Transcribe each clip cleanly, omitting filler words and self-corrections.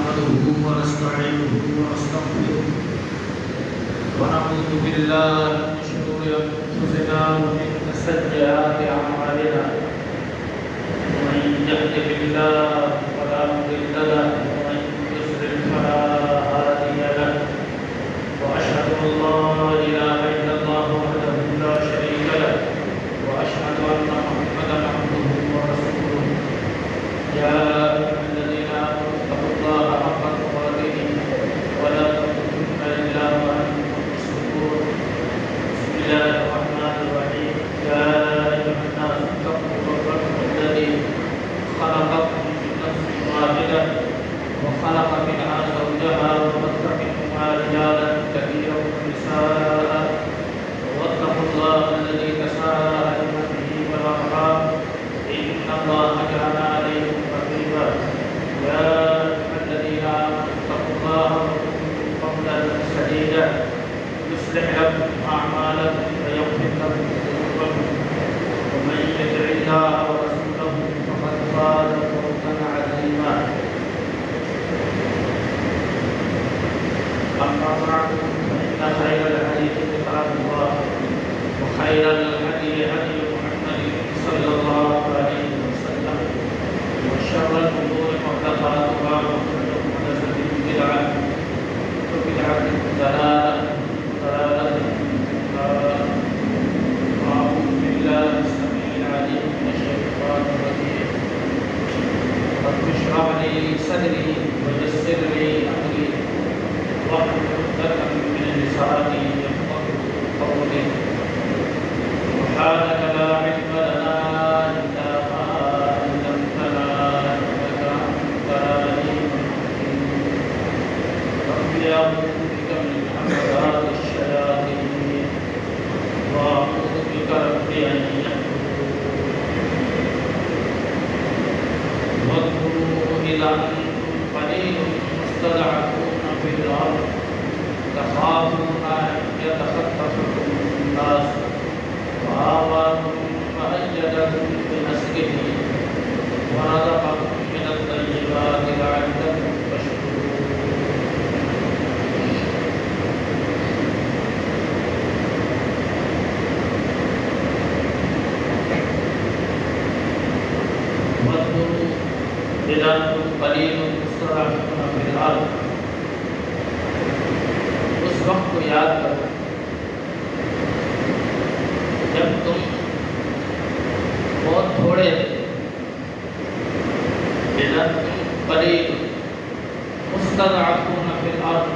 نحمده ونستعينه ونستغفره ونعوذ بالله من شرور أنفسنا ومن سيئات أعمالنا من يهده الله فلا مضل له ومن يضلل فلا هادي له وأشهد أن لا إله إلا الله وحده لا شريك له وأشهد أن محمدا عبده ورسوله يا أيها الذين آمنوا اتقوا الله حق تقاته ولا تموتن إلا وأنتم مسلمون بسم الله الرحمن الرحيم يا أيها الناس اتقوا ربكم الذي خلقكم من نفس واحدة وخلق منها زوجها وبث منهما رجالا كثيرا ونساء واتقوا الله الذي تساءلون به والأرحام إن الله كان عليكم رقيبا يا أيها الذين آمنوا اتقوا الله وقولوا قولا سديدا يصلح لكم أعمالكم ويغفر لكم ذنوبكم ومن يطع الله ورسوله فقد فاز فوزا عظيما أما بعد فإن خير الحديث كتاب الله وخير الهدي هدي محمد صلى الله عليه وسلم وشر الأمور محدثاتها وكل محدثة بدعة وبدعة ضلالة أعوذ بالله السميع العليم من الشيطان الرجيم رب اشرح لي صدري ويسر لي أمري واحلل عقدة من لساني يفقهوا قولي سبحانك لا علم لنا إلا ما علمتنا إنك أنت العليم الحكيم رب أعوذ بك من همزات الشياطين وأعوذ بك رب أن يحضرون واذكروا إذا أنتم قليل مستضعفون في الأرض تخافون أن يتخطفكم الناس وآواكم وأيدكم بنصره ورزقكم من الطيبات لعلكم تشكرون واذكروا إذا أنتم قليل مستضعفون في الأرض اس وقت کو یاد کرو جب تم بہت تھوڑے تھے إذا أنتم قليل مستضعفون في الأرض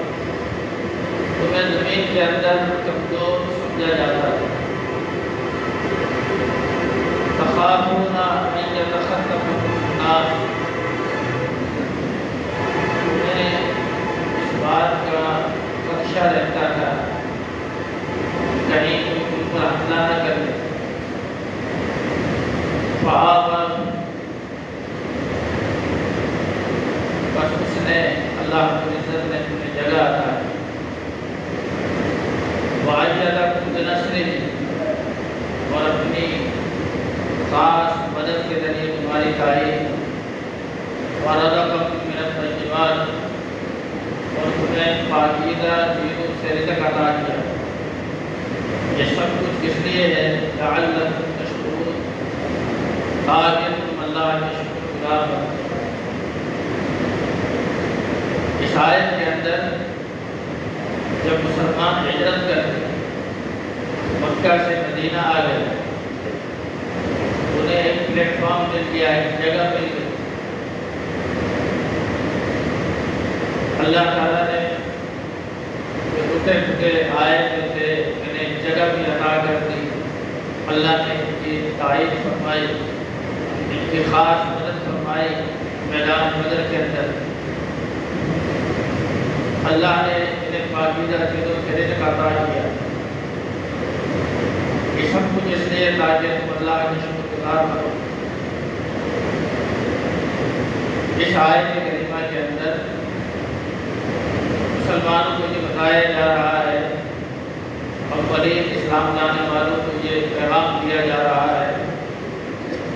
تمہیں زمین کے اندر کمزور سمجھا جاتا ہے تخافون أن يتخطفكم الناس تمہیں اس بات کا خدشہ رہتا تھا کہیں کوئی تم پر حملہ نہ کرے فآواکم بس اس نے اللہ رب العزت نے تمہیں جگہ عطا کی وأيدكم بنصره اور اپنی خاص مدد کے ذریعے تمہاری تعریف ورزقكم من الطيبات اور تمہیں پاکیزہ چیزوں سے رزق عطا کیا یہ سب کچھ اس لیے ہے لعلکم تشکرون تاکہ تم اللہ کے شکر گزار بنو اس آیت کے اندر جب مسلمان ہجرت کر کے مکہ سے مدینہ آ گئے انہیں ایک پلیٹ فارم مل گیا ایک جگہ مل گئی اللہ تعالیٰ نے جو ٹوٹے پھوٹے آئے جو تھے انہیں جگہ بھی عطا کر دی اللہ نے ان کی تعریف فرمائی ان کی خاص مدد فرمائی میدان بدر کے اندر اللہ نے انہیں پاکیزہ چیزوں سے رزق عطا کیا یہ سب کچھ اس لیے تاکہ تم اللہ کے شکر گزار بنو اس آیت کریمہ کے اندر مسلمانوں کو یہ بتایا جا رہا ہے اور قریب اسلام لانے والوں کو یہ پیغام دیا جا رہا ہے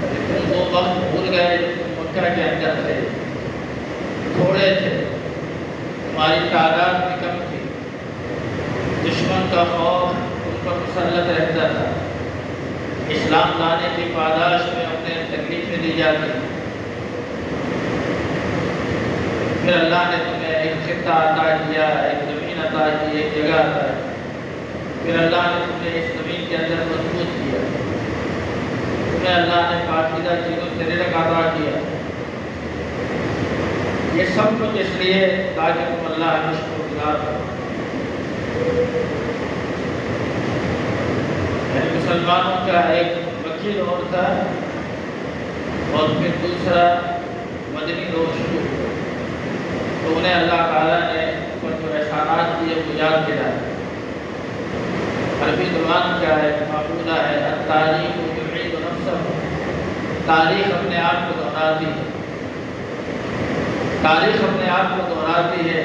کہ تم وہ وقت بھول گئے جو تم مکہ کے اندر تھے تھوڑے تھے ہماری تعداد بھی کم تھی، دشمن کا خوف ان پر مسلط رہتا تھا، اسلام لانے کی پاداش میں انہیں تکلیفیں دی جاتی۔ پھر اللہ نے تمہیں ایک خطہ عطا کیا، ایک زمین عطا کی، ایک جگہ عطا کی، پھر اللہ نے تمہیں اس زمین کے اندر مضبوط کیا، تمہیں اللہ نے پاکیزہ چیزوں سے رزق عطا کیا۔ یہ سب کچھ اس لیے تاکہ تم اللہ کا شکر گزار کرو۔ مسلمانوں کا ایک مکی دور تھا اور پھر دوسرا مدنی دور شروع ہوا، تو انہیں اللہ تعالیٰ نے اوپر جو احسانات کیے وہ یاد دلایا۔ عربی زبان کا ہے مقولہ ہے، التاریخ یعید نفسہ، تاریخ اپنے آپ کو دہراتی ہے، تاریخ اپنے آپ کو دہراتی ہے۔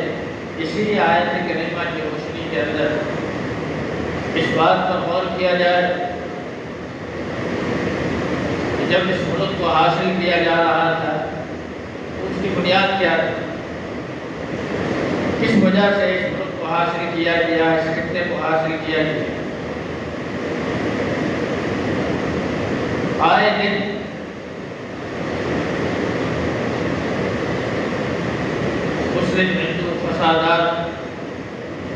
اسی آیت کریمہ کی روشنی کے اندر اس بات پر غور کیا جائے کہ جب اس ملک کو حاصل کیا جا رہا تھا تو اس کی بنیاد کیا تھی، کس وجہ سے اس ملک کو حاصل کیا گیا، اس خطے کو حاصل کیا گیا۔ آئے دن مسلم ہندو فسادات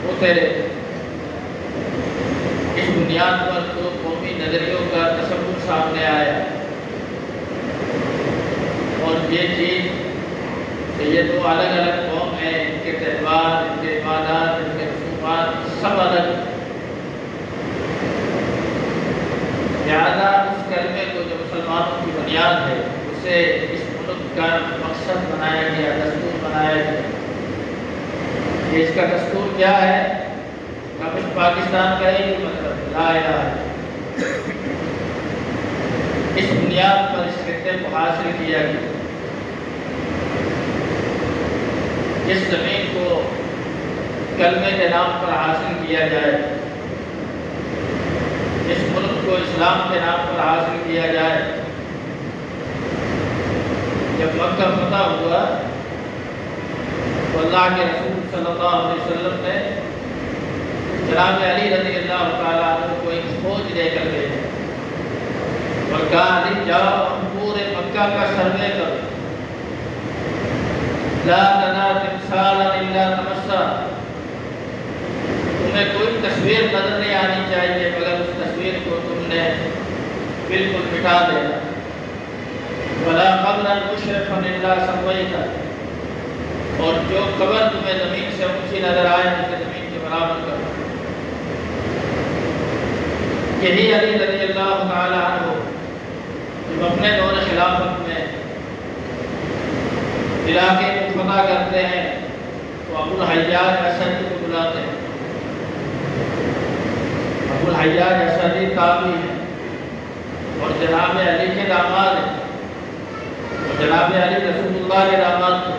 ہوتے رہے، اس بنیاد پر دو قومی نظریوں کا تصور سامنے آیا، اور یہ چیز کہ یہ دو الگ الگ قوم ہیں، ان کے تہوار، ان کے عبادات، ان کے رسومات سب الگ، لہٰذا اس کلمے کو جو مسلمانوں کی بنیاد ہے اسے اس ملک کا مقصد بنایا گیا، دستور بنایا گیا کہ اس کا دستور کیا ہے؟ اب اس پاکستان کا ایک ہی مطلب لا الہ، اس بنیاد پر اس خطے کو حاصل کیا گیا۔ اس زمین کو کلمے کے نام پر حاصل کیا جائے، اس ملک کو اسلام کے نام پر حاصل کیا جائے۔ جب مکہ فتح ہوا تو اللہ کے رسول صلی اللہ علیہ وسلم نے جناب علی رضی اللہ تعالیٰ عنہ کو ایک فوج دے کر بھیجا اور کہا علی جاؤ ہم پورے مکہ کا سروے کرو، لا تنا تمثالا الا تمسا، تمہیں کوئی تصویر نظر نہیں آنی چاہیے مگر اس تصویر کو تم نے بالکل مٹا دینا، ولا قبرا مشرفا الا سویتا، اور جو قبر تمہیں زمین سے اونچی نظر آئے اسے زمین کے برابر کرو۔ یہی علی رضی اللہ تعالیٰ عنہ جب اپنے دور خلافت میں علاقے کو فتح کرتے ہیں تو ابو الحجاج اسدی کو بلاتے ہیں۔ ابو الحجاج اسدی تابعی ہیں اور جناب علی کے داماد ہیں، اور جناب علی رسول اللہ کے داماد تھے۔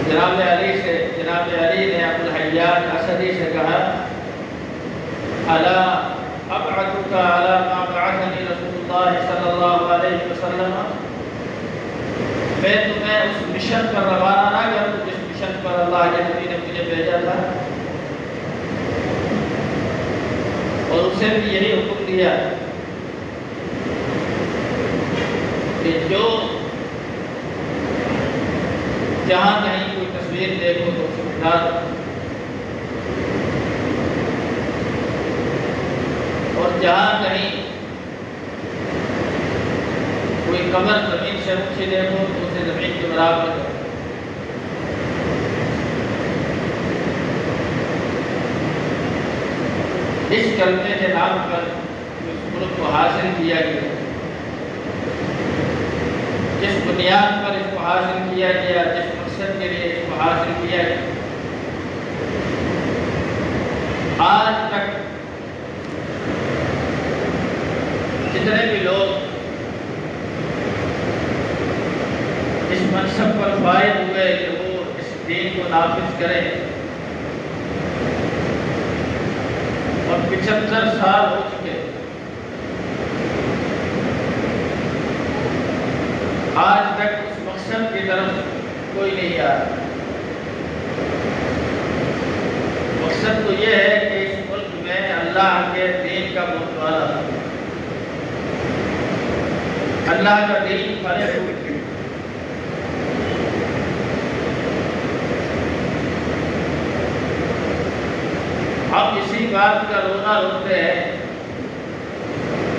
جناب علی نے ابو الحجاج اسدی سے کہا الا ابعثک علی ما بعثنی رسول اللہ صلی اللہ علیہ وسلم، میں تمہیں اس مشن پر روانہ نہ کروں جس مشن پر اللہ کے نبی نے مجھے بھیجا تھا؟ اور اسے بھی یہی حکم دیا کہ جو جہاں کہیں کوئی تصویر دیکھو تو اسے مٹا دو، اور جہاں کہیں کوئی قبر زمین سے اونچی دیکھو تو اسے زمین کے برابر کرو۔ اس کلمے کے نام پر اس ملک کو حاصل کیا گیا، جس بنیاد پر اس کو حاصل کیا گیا، جس مقصد کے لیے اس کو حاصل کیا گیا، آج تک جتنے بھی لوگ اس منصب پر فائز ہوئے کہ وہ اس دین کو نافذ کریں، اور 75 سال ہو چکے، آج تک اس مقصد کی طرف کوئی نہیں آیا۔ عزت تو یہ ہے کہ اس ملک میں اللہ کے دین کا بول بالا، اللہ کا دین پھیلے ہوئے۔ ہم اسی بات کا رونا روتے ہیں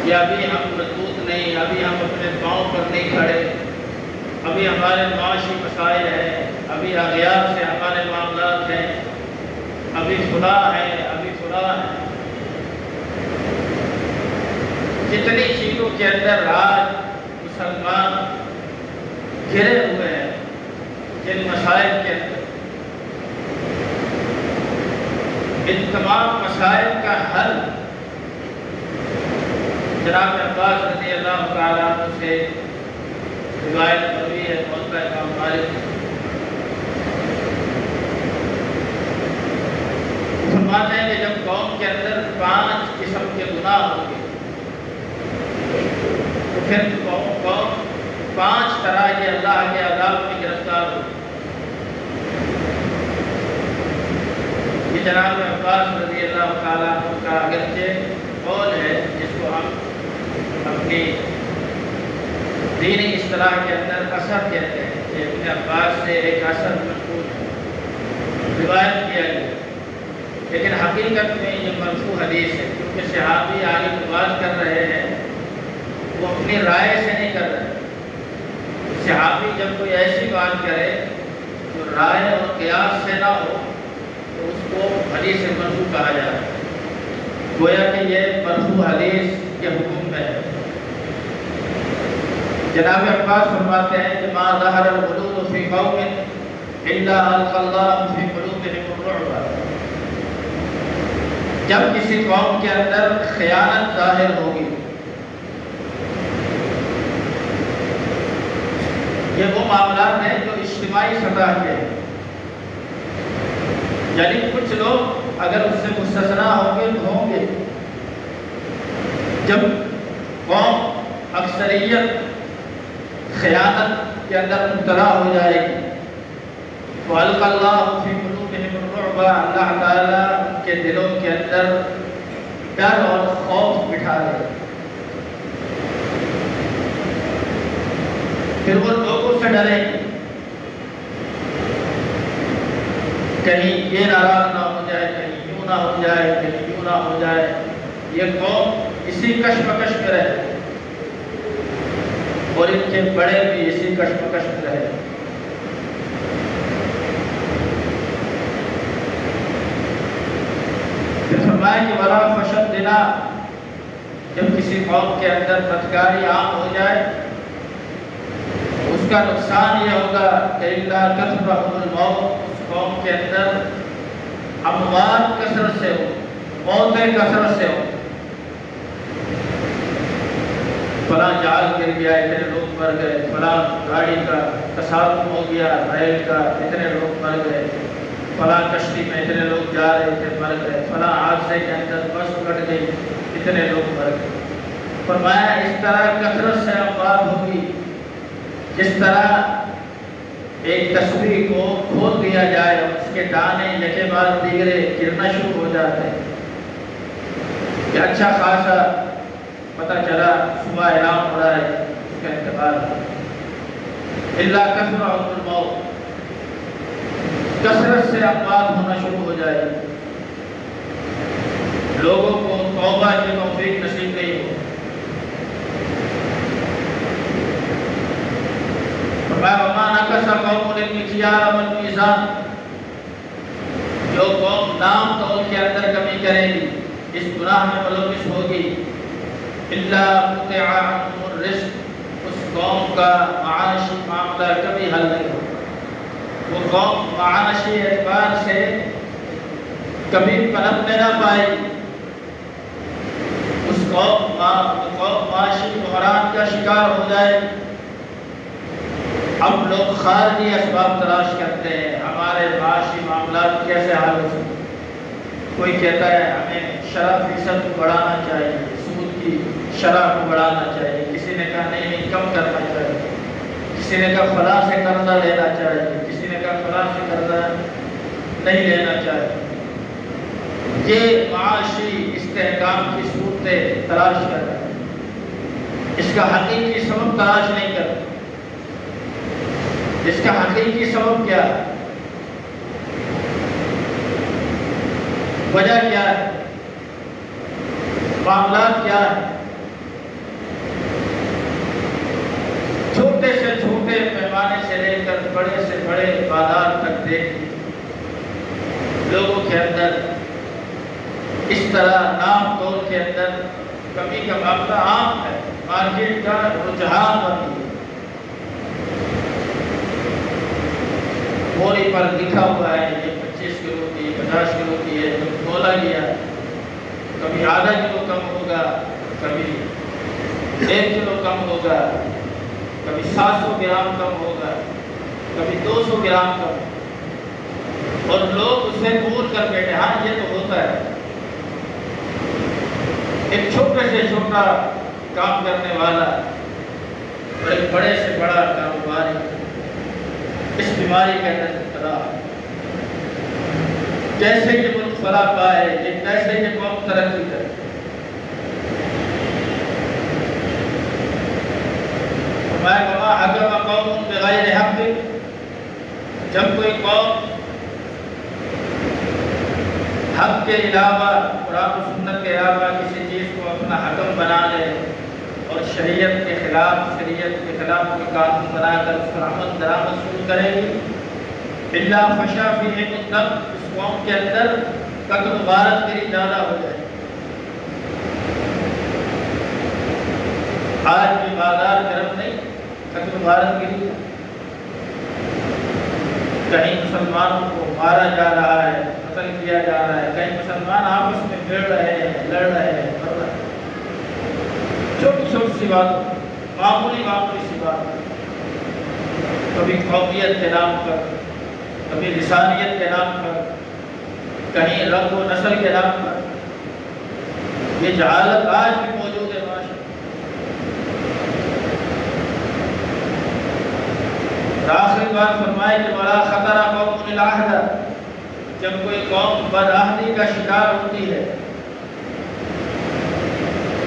کہ ابھی ہم مضبوط نہیں، ابھی ہم اپنے پاؤں پر نہیں کھڑے، ابھی ہمارے معاشی مسائل ہیں، ابھی اغیار سے ہمارے معاملات ہیں، ابھی فلاں ہے، ابھی فلاں ہے۔ جتنی چیزوں کے اندر آج مسلمان گھرے ہوئے ہیں، جن مسائل کے اندر، ان تمام مسائل کا حل جناب عباس رضی اللہ تعالیٰ عنہ سے روایت مروی ہے، موطا امام مالک فرماتے ہیں کہ جب قوم کے اندر 5 قسم کے گناہ ہوں گے تو پھر قوم 5 طرح کے اللہ کے عذاب میں گرفتار ہوگی۔ یہ جناب عباس رضی اللہ تعالیٰ عنہ کا اگرچہ قول ہے، جس کو ہم اپنی دینی اصطلاح کے اندر اثر کہتے ہیں، کہ ابن عباس سے ایک اثر منقول روایت کیا گیا، لیکن حقیقت میں یہ مرفوع حدیث ہے، کیونکہ صحابی آگے جو بات کر رہے ہیں وہ اپنی رائے سے نہیں کر رہے۔ صحابی جب کوئی ایسی بات کرے جو رائے اور قیاس سے نہ ہو تو اس کو حدیث مرفوع کہا جاتا ہے، گویا کہ یہ مرفوع حدیث کے حکم میں ہے۔ جناب عباس فرماتے ہیں کہ ما ظہر الغلول فی قوم الا القى اللہ فی قلوبهم الرعب، جب کسی قوم کے اندر خیانت ظاہر ہوگی، یہ وہ معاملات ہیں جو اجتماعی سطح کے ہیں، یعنی کچھ لوگ اگر اس سے مستثنا ہوں گے تو ہوں گے، جب قوم اکثریت خیانت کے اندر مبتلا ہو جائے گی تو القى اللہ فی قلوبهم الرعب، اللہ تعالیٰ ان کے دلوں کے اندر ڈر اور خوف بٹھا دے، پھر وہ لوگوں سے ڈریں گے، کہیں یہ ناراض نہ ہو جائے، کہیں یوں نہ ہو جائے، کہیں یوں نہ ہو جائے، یہ قوم اسی کشمکش میں رہے اور ان کے بڑے بھی اسی کشمکش میں رہے۔ پھر فرمایا کہ ولا فشد دینا، جب کسی قوم کے اندر بدکاری عام ہو جائے اس کا نقصان یہ ہوگا کہ الا کثرۃ الموت، اس قوم کے اندر اموات کثرت سے ہو، موتیں کثرت سے ہو، فلاں جال گر گیا اتنے لوگ مر گئے، فلاں گاڑی کا تصادم ہو گیا ریل کا اتنے لوگ مر گئے، فلاں کشتی میں اتنے لوگ جا رہے تھے مر گئے، فلاں حادثے کے اندر بس کٹ گئی اتنے لوگ مر گئے۔ فرمایا اس طرح کثرت سے اموات ہوگی، جس طرح ایک تصویر کو کھول دیا جائے اور اس کے دانے یکے بعد دیگرے گرنا شروع ہو جاتے ہیں، کہ اچھا خاصا پتہ چلا صبح اعلان ہو رہا ہے اس کا انتقال، الا کثرۃ الموت، کثرت سے اموات ہونا شروع ہو جائے، لوگوں کو توبہ کی توفیق نصیب نہیں ہو۔ وما نقص قوم المکیال والمیزان، جو قوم نام تول کے اندر کمی کرے گی، اس گناہ میں ملوث ہوگی، الا قطع عنهم الرزق، اس قوم کا معاشی معاملہ کبھی حل نہیں ہوگا، وہ قوم معاشی اعتبار سے کبھی پنپنے نہ پائے گی، اس قوم معاشی بحران کا شکار ہو جائے۔ اب لوگ خارجی اسباب تلاش کرتے ہیں ہمارے معاشی معاملات کیسے حل ہو سکتے، کوئی کہتا ہے ہمیں شرح فیصد کو بڑھانا چاہیے، سود کی شرح کو بڑھانا چاہیے، کسی نے کہا نہیں کم کرنا چاہیے، کسی نے کہا فلاں سے قرضہ لینا چاہیے، کسی نے کہا فلاں سے قرضہ نہیں لینا چاہیے۔ یہ معاشی استحکام کی صورتیں تلاش کر رہا ہے، اس کا حقیقی سبب تلاش نہیں کر رہا۔ اس کا حقیقی سبب کیا ہے؟ وجہ کیا ہے؟ معاملات کیا ہے؟ چھوٹے سے چھوٹے پیمانے سے لے کر بڑے سے بڑے بازار تک دیکھیں، لوگوں کے اندر اس طرح نام طور کے اندر کمی کا معاملہ عام ہے، مارکیٹ کا رجحان بن گیا۔ موری پر لکھا ہوا ہے یہ 25 کلو کی 50 کلو کی ہے، تو بولا گیا کبھی آدھا کلو کم ہوگا، کبھی 1 کلو کم ہوگا، کبھی 700 گرام کم ہوگا، کبھی 200 گرام کم، اور لوگ اسے بول کر بیٹھے ہاں یہ تو ہوتا ہے۔ ایک چھوٹے سے چھوٹا کام کرنے والا اور ایک بڑے سے بڑا کاروباری اس بیماری کے اندر مبتلا ہے۔ کیسے یہ ملک فلاح پائے، یہ کیسے یہ قوم ترقی کرے؟ فرمایا وما حکم قوم بغیر حق، جب کوئی قوم حق کے علاوہ، قرآن و سنت کے علاوہ کسی چیز کو اپنا حکم بنا لے اور شریعت کے خلاف کوئی قانون بنا کر اس پر عمل درآمد شروع کرے گی، الا فشا فیہ الدم، اس قوم کے اندر قتل و غارت گری زیادہ ہو جائے۔ آج بھی بازار گرم نہیں، قتل و غارت گری، کہیں مسلمانوں کو مارا جا رہا ہے، قتل کیا جا رہا ہے، کہیں مسلمان آپس میں بھیڑ رہے ہیں، لڑ رہے ہیں، مر رہے ہیں۔ چھوٹی چھوٹی سی بات، معمولی سی بات، کبھی قومیت کے نام پر، کبھی لسانیت کے نام پر، کہیں رنگ و نسل کے نام پر، یہ جہالت آج بھی موجود ہے معاشرے میں۔ آخری بات فرمائے کہ ولا خطر قوم العہد، جب کوئی قوم بدعہدی کا شکار ہوتی ہے،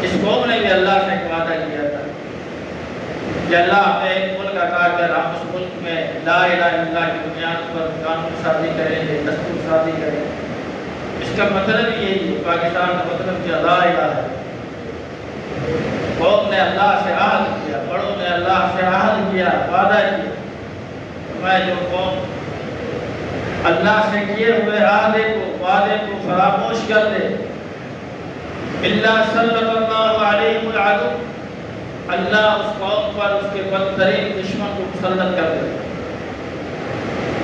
اس قوم نے بھی اللہ سے ایک وعدہ کیا تھا کہ اللہ ہمیں ایک ملک عطا کر، ہم اس ملک میں لا الہ الا اللہ کی بنیاد پر قانون سازی کریں گے، دستور سازی کریں گے۔ اس کا مطلب یہی ہے، پاکستان کا مطلب کہ لا الہ ہے۔ قوم نے اللہ سے عہد کیا، بڑوں نے اللہ سے عہد کیا، وعدہ کیا۔ میں جو قوم اللہ سے کیے ہوئے وعدے کو فراموش کر دے، اللہ سلط اللہ علیہ العدو، اللہ اس قوم پر اس کے بدترین دشمن کو مسلط کر دے۔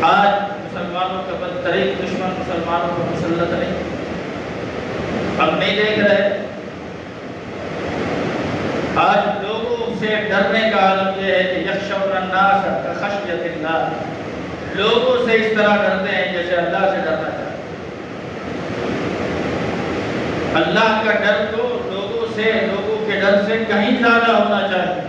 آج مسلمانوں کا بدترین دشمن مسلمانوں کو مسلط نہیں، ہم نہیں دیکھ رہے۔ آج لوگوں سے ڈرنے کا عالم یہ ہے کہ یخشون الناس کخشیۃ اللہ، لوگوں سے اس طرح ڈرتے ہیں جیسے اللہ سے ڈرنا چاہتے ہیں۔ اللہ کا ڈر تو لوگوں کے ڈر سے کہیں زیادہ ہونا چاہیے۔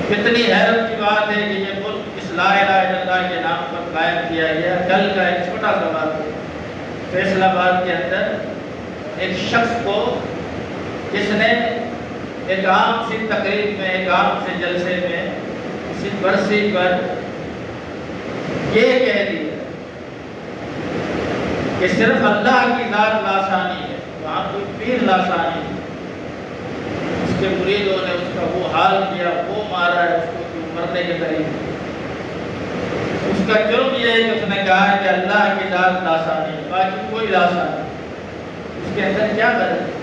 کتنی حیرت کی بات ہے کہ یہ ملک اس لا الہ الا اللہ کے نام پر قائم کیا گیا۔ کل کا ایک چھوٹا سا بات ہے، فیصل آباد کے اندر ایک شخص کو جس نے ایک عام سی تقریب میں، ایک عام سے جلسے میں، کسی برسی پر یہ کہہ دیا کہ صرف اللہ کی ذات لاسانی ہے، وہاں کوئی پیر لاسانی ہے۔ اس کے مریدوں نے اس کا وہ حال کیا، وہ مارا ہے اس کو مرنے کے قریب۔ اس کا جرم یہ ہے کہ اس نے کہا ہے کہ اللہ کی ذات لاسانی ہے، باقی کوئی لاسانی نہیں۔ اس کے اندر کیا غلط ہے؟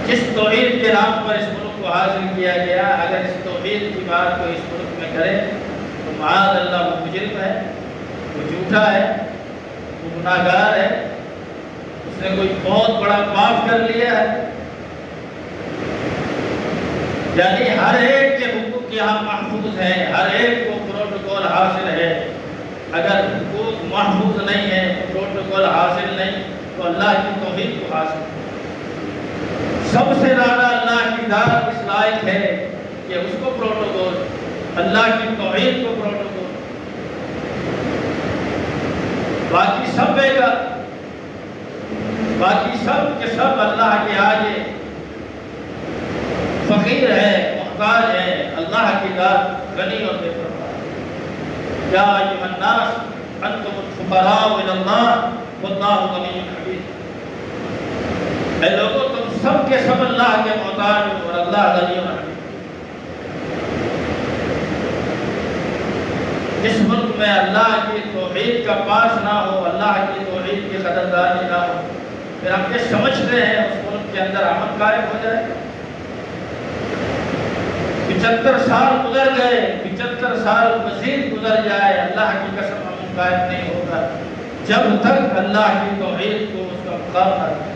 جس توحید کے نام پر اس ملک کو حاصل کیا گیا، اگر اس توحید کی بات کو اس ملک میں کرے تو معاذ اللہ وہ مجرم ہے، وہ جھوٹا ہے، وہ گناہگار ہے، اس نے کوئی بہت بڑا پاپ کر لیا ہے۔ یعنی ہر ایک کے حقوق یہاں محفوظ ہیں، ہر ایک کو پروٹوکول حاصل ہے۔ اگر حقوق محفوظ نہیں ہے، پروٹوکول حاصل نہیں، تو اللہ کی توحید کو حاصل ہے۔ سب سے زیادہ اللہ کی ذات اس لائق ہے کہ اس کو پروٹوکول، اللہ کی توحید کو پروٹوکول سب اللہ کے آگے فقیر ہے، محتاج ہے، اللہ کی ذات غنی اور بے پرواہ ہے۔ یا ایھا الناس انتم الفقراء الی اللہ واللہ غنی حمید۔ اے لوگوں تم سب کے سب اللہ کے محتاج ہو اور اللہ غنی اور حمید۔ جس ملک میں اللہ کی توحید کا پاس نہ ہو، اللہ کی توحید کی قدردانی نہ ہو، پھر ہم یہ سمجھتے ہیں اس ملک کے اندر امن قائم ہو جائے۔ 75 سال گزر گئے، 75 سال مزید گزر جائے، اللہ کی قسم امن قائم نہیں ہوگا جب تک اللہ کی توحید کو اس کا مقام نہ دے۔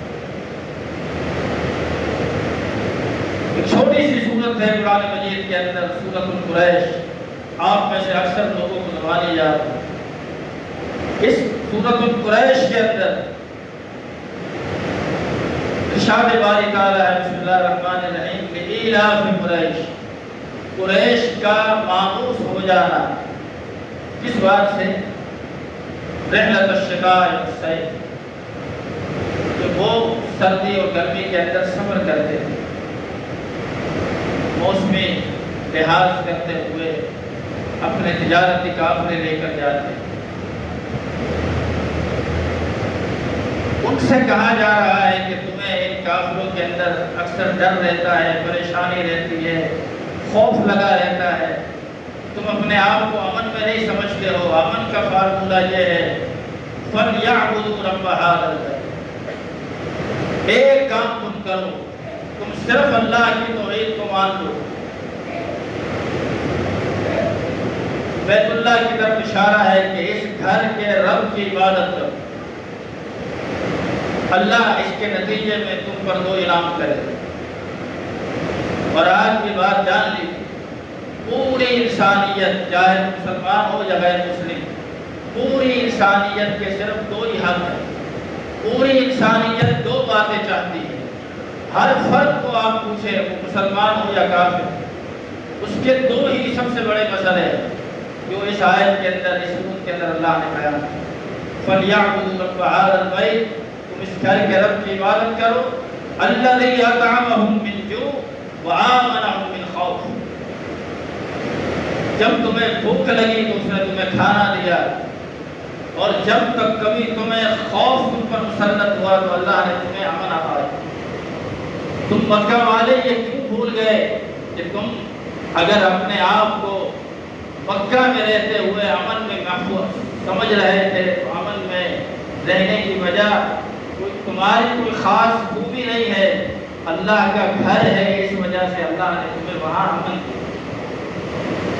ایک چھوٹی سی سورت ہے قرآن مجید کے اندر، سورۃ القریش۔ آپ میں سے اکثر لوگوں کو زبانی یاد ہے۔ اس سورۃ القریش کے اندر ارشاد باری تعالیٰ ہے، بسم اللہ الرحمن الرحیم، لإیلاف قریش، قریش کا مانوس ہو جانا۔ کس بات سے؟ رحلۃ الشتاء والصیف، کہ وہ سردی اور گرمی کے اندر سفر کرتے تھے، موسمی لحاظ کرتے ہوئے اپنے تجارتی قافلے لے کر جاتے ہیں۔ ان سے کہا جا رہا ہے کہ تمہیں ان قافلوں کے اندر اکثر ڈر رہتا ہے، پریشانی رہتی ہے، خوف لگا رہتا ہے، تم اپنے آپ کو امن میں نہیں سمجھتے ہو۔ امن کا فارمولہ یہ ہے، فَلْيَعْبُدُوا رَبَّ هَٰذَا الْبَيْتِ، ایک کام تم کرو، تم صرف اللہ کی توحید کو مان لو، بیت اللہ کی طرف اشارہ ہے کہ اس گھر کے رب کی عبادت کرو، اللہ اس کے نتیجے میں تم پر 2 انعام کرے۔ اور آج کی بات جان لی، پوری انسانیت چاہے مسلمان ہو یا غیر مسلم، پوری انسانیت کے صرف 2 ہی حق ہیں۔ پوری انسانیت 2 باتیں چاہتی ہے۔ ہر فرد کو آپ پوچھیں وہ مسلمان ہو یا کافر، اس کے 2 ہی سب سے بڑے مسئلے ہیں جو اس آیت کے اندر، اس سورت کے اندر اللہ نے بیان کیا۔ فَلْيَعْبُدُوا رَبَّ هَٰذَا الْبَيْتِ، تم اس گھر کے رب کی عبادت کرو، الَّذِي أَطْعَمَهُم مِّن جُوعٍ وَآمَنَهُم مِّن خَوْفٍ۔ جب تمہیں بھوک لگی تو اس نے تمہیں کھانا دیا، اور جب تک کبھی تمہیں خوف تم پر مسلط ہوا تو اللہ نے تمہیں امن عطا کیا۔ تم مکہ والے یہ کیوں بھول گئے کہ تم اگر اپنے آپ کو مکہ میں رہتے ہوئے امن میں محفوظ سمجھ رہے تھے تو امن میں رہنے کی وجہ تمہاری کوئی خاص خوبی نہیں ہے، اللہ کا گھر ہے، اس وجہ سے اللہ نے تمہیں وہاں امن دیا۔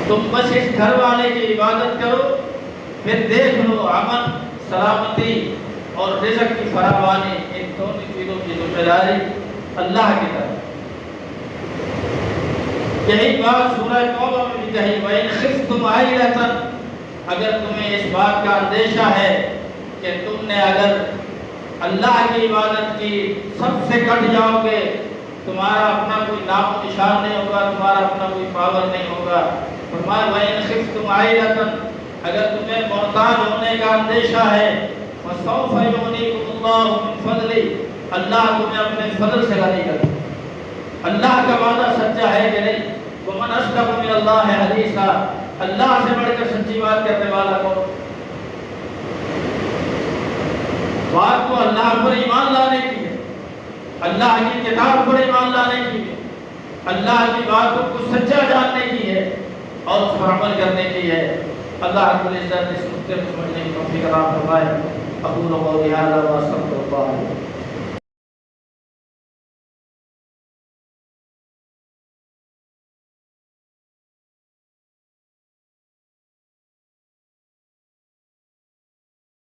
تم بس اس گھر والے کی عبادت کرو، پھر دیکھ لو امن، سلامتی اور رزق کی فراوانی، ان دونوں چیزوں کی ذمہ داری اللہ کی طرف۔ یہی بات سورہ توبہ میں بھی کہی، وَإِنْ خِفْتُمْ عَيْلَةً، اگر تمہیں اس بات کا اندیشہ ہے کہ تم نے اگر اللہ کی عبادت کی سب سے کٹ جاؤ گے، تمہارا اپنا کوئی نام و نشان نہیں ہوگا، تمہارا اپنا کوئی پاور نہیں ہوگا، فرمایا وَإِنْ خِفْتُمْ عَيْلَةً، اگر تمہیں محتاج ہونے کا اندیشہ ہے، فَسَوْفَ يُغْنِيكُمُ اللَّهُ مِنْ فَضْلِهِ، اللہ تمہیں اپنے فضل سے غنی کر دے۔ اللہ کا وعدہ سچا ہے کہ نہیں؟ وَمَنْ أَصْدَقُ مِنَ اللَّهِ حَدِيثًا، اللہ سے بڑھ کر سچی بات کرنے والا کون؟ بات تو اللہ پر ایمان لانے کی ہے، اللہ کی کتاب پر ایمان لانے کی ہے، اللہ کی باتوں کو سچا جاننے کی ہے اور اس پر عمل کرنے کی ہے۔ اللہ رب العزت اس نقطے کو سمجھنے کی توفیق عطا فرمائے۔ اقول قولی ھذا واستغفر اللہ۔